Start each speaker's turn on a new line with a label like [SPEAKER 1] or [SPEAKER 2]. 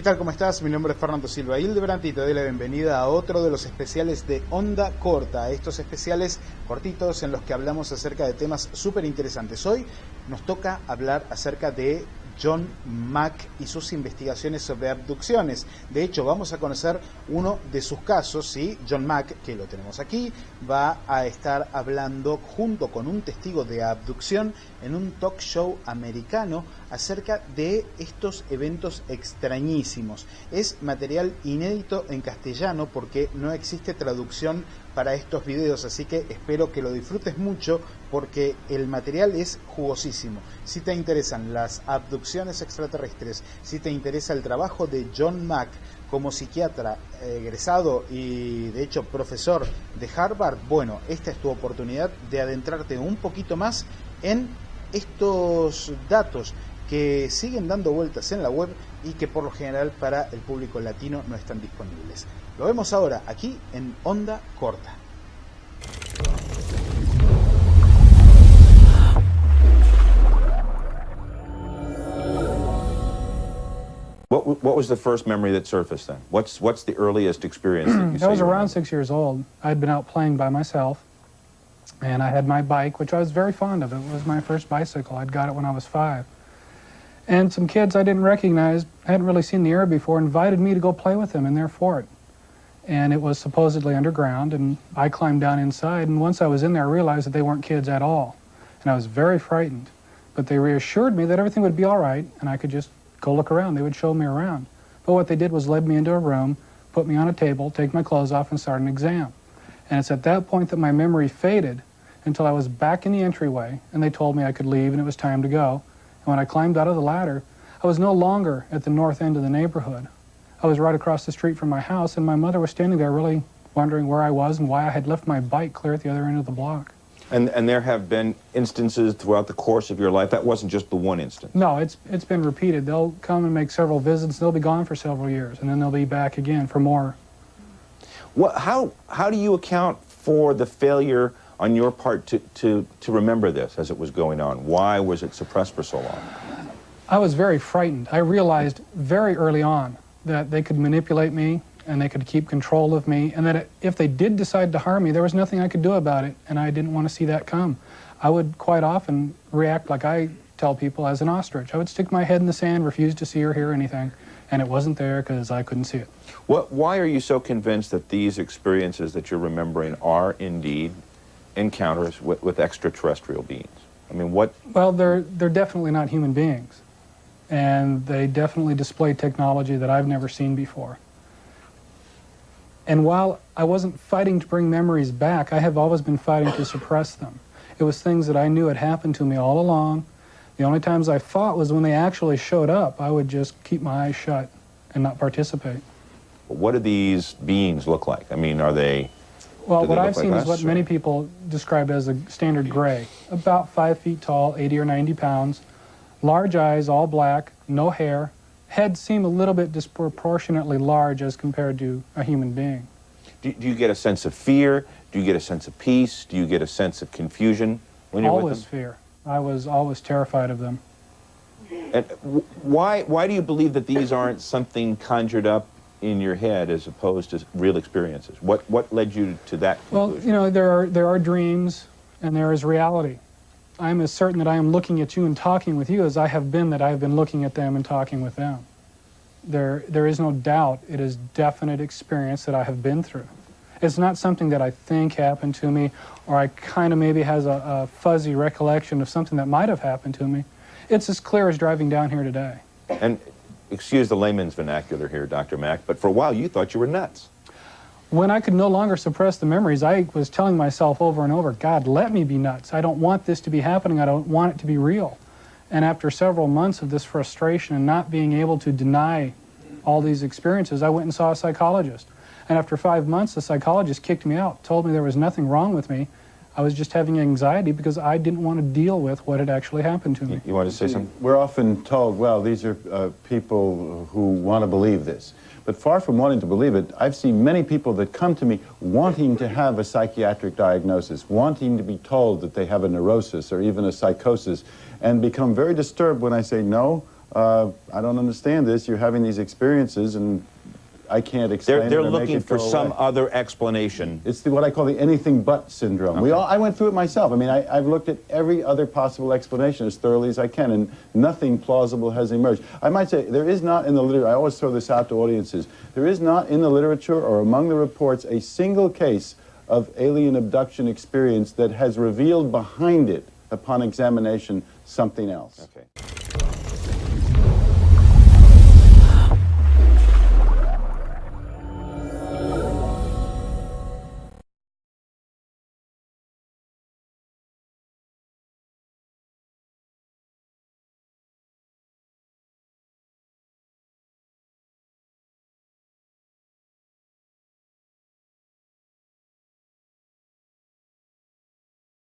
[SPEAKER 1] tal? ¿Cómo estás? Mi nombre es Fernando Silva Hildebrand y te doy la bienvenida a otro de los especiales de Onda Corta. Estos especiales cortitos en los que hablamos acerca de temas súper interesantes. Hoy nos toca hablar acerca de John Mack y sus investigaciones sobre abducciones. De hecho, vamos a conocer uno de sus casos, ¿sí? John Mack, que lo tenemos aquí, va a estar hablando junto con un testigo de abducción en un talk show americano acerca de estos eventos extrañísimos. Es material inédito en castellano porque no existe traducción para estos videos, así que espero que lo disfrutes mucho porque el material es jugosísimo. Si te interesan las abducciones extraterrestres, si te interesa el trabajo de John Mack como psiquiatra egresado y de hecho profesor de Harvard, bueno, esta es tu oportunidad de adentrarte un poquito más en estos datos que siguen dando vueltas en la web y que por lo general para el público latino no están disponibles. Lo vemos ahora aquí en Onda Corta.
[SPEAKER 2] What was the first memory that surfaced then? What's the earliest experience that you say?
[SPEAKER 3] I was around 6 years old. I'd been out playing by myself, and I had my bike, which I was very fond of. It was my first bicycle. I'd got it when I was 5. And some kids I didn't recognize, hadn't really seen the area before, invited me to go play with them in their fort. And it was supposedly underground, and I climbed down inside, and once I was in there, I realized that they weren't kids at all. And I was very frightened. But they reassured me that everything would be all right, and I could just go look around. They would show me around. But what they did was led me into a room, put me on a table, take my clothes off, and start an exam. And it's at that point that my memory faded until I was back in the entryway, and they told me I could leave and it was time to go. And when I climbed out of the ladder, I was no longer at the north end of the neighborhood. I was right across the street from my house, and my mother was standing there really wondering where I was and why I had left my bike clear at the other end of the block.
[SPEAKER 2] And there have been instances throughout the course of your life. That wasn't just the one instance.
[SPEAKER 3] No, it's been repeated. They'll come and make several visits. They'll be gone for several years, and then they'll be back again for more.
[SPEAKER 2] How do you account for the failure on your part to remember this as it was going on? Why was it suppressed for so long?
[SPEAKER 3] I was very frightened. I realized very early on that they could manipulate me and they could keep control of me, and that if they did decide to harm me, there was nothing I could do about it, and I didn't want to see that come. I would quite often react like I tell people as an ostrich. I would stick my head in the sand, refuse to see or hear anything, and it wasn't there because I couldn't see it.
[SPEAKER 2] Why are you so convinced that these experiences that you're remembering are indeed encounters with extraterrestrial beings? I mean, what? Well,
[SPEAKER 3] they're definitely not human beings, and they definitely display technology that I've never seen before. And while I wasn't fighting to bring memories back, I have always been fighting to suppress them. It was things that I knew had happened to me all along. The only times I fought was when they actually showed up. I would just keep my eyes shut and not participate.
[SPEAKER 2] What do these beings look like? I mean, are they...
[SPEAKER 3] Well, what I've seen is what many people describe as a standard gray. About 5 feet tall, 80 or 90 pounds, large eyes, all black, no hair. Heads seem a little bit disproportionately large as compared to a human being.
[SPEAKER 2] Do you get a sense of fear? Do you get a sense of peace? Do you get a sense of confusion when you're with them?
[SPEAKER 3] Always fear. I was always terrified of them.
[SPEAKER 2] And why do you believe that these aren't something conjured up in your head as opposed to real experiences? What led you to that conclusion?
[SPEAKER 3] Well, you know, there are dreams and there is reality. I'm as certain that I am looking at you and talking with you as I have been that I have been looking at them and talking with them. There is no doubt it is definite experience that I have been through. It's not something that I think happened to me or I kind of maybe has a fuzzy recollection of something that might have happened to me. It's as clear as driving down here today.
[SPEAKER 2] And excuse the layman's vernacular here, Dr. Mack, but for a while you thought you were nuts.
[SPEAKER 3] When I could no longer suppress the memories, I was telling myself over and over, God, let me be nuts. I don't want this to be happening. I don't want it to be real. And after several months of this frustration and not being able to deny all these experiences, I went and saw a psychologist. And after 5 months, the psychologist kicked me out, told me there was nothing wrong with me. I was just having anxiety because I didn't want to deal with what had actually happened to me.
[SPEAKER 2] You want to say something?
[SPEAKER 4] We're often told, well, these are people who want to believe this. But far from wanting to believe it, I've seen many people that come to me wanting to have a psychiatric diagnosis, wanting to be told that they have a neurosis or even a psychosis, and become very disturbed when I say, no, I don't understand this. You're having these experiences, and I can't explain it.
[SPEAKER 2] They're
[SPEAKER 4] or make
[SPEAKER 2] looking
[SPEAKER 4] it
[SPEAKER 2] for
[SPEAKER 4] go
[SPEAKER 2] some
[SPEAKER 4] away.
[SPEAKER 2] other explanation.
[SPEAKER 4] It's what I call the anything but syndrome.
[SPEAKER 2] Okay.
[SPEAKER 4] I went through it myself. I mean, I've looked at every other possible explanation as thoroughly as I can, and nothing plausible has emerged. I might say there is not in the literature, I always throw this out to audiences, there is not in the literature or among the reports a single case of alien abduction experience that has revealed behind it, upon examination, something else.
[SPEAKER 2] Okay.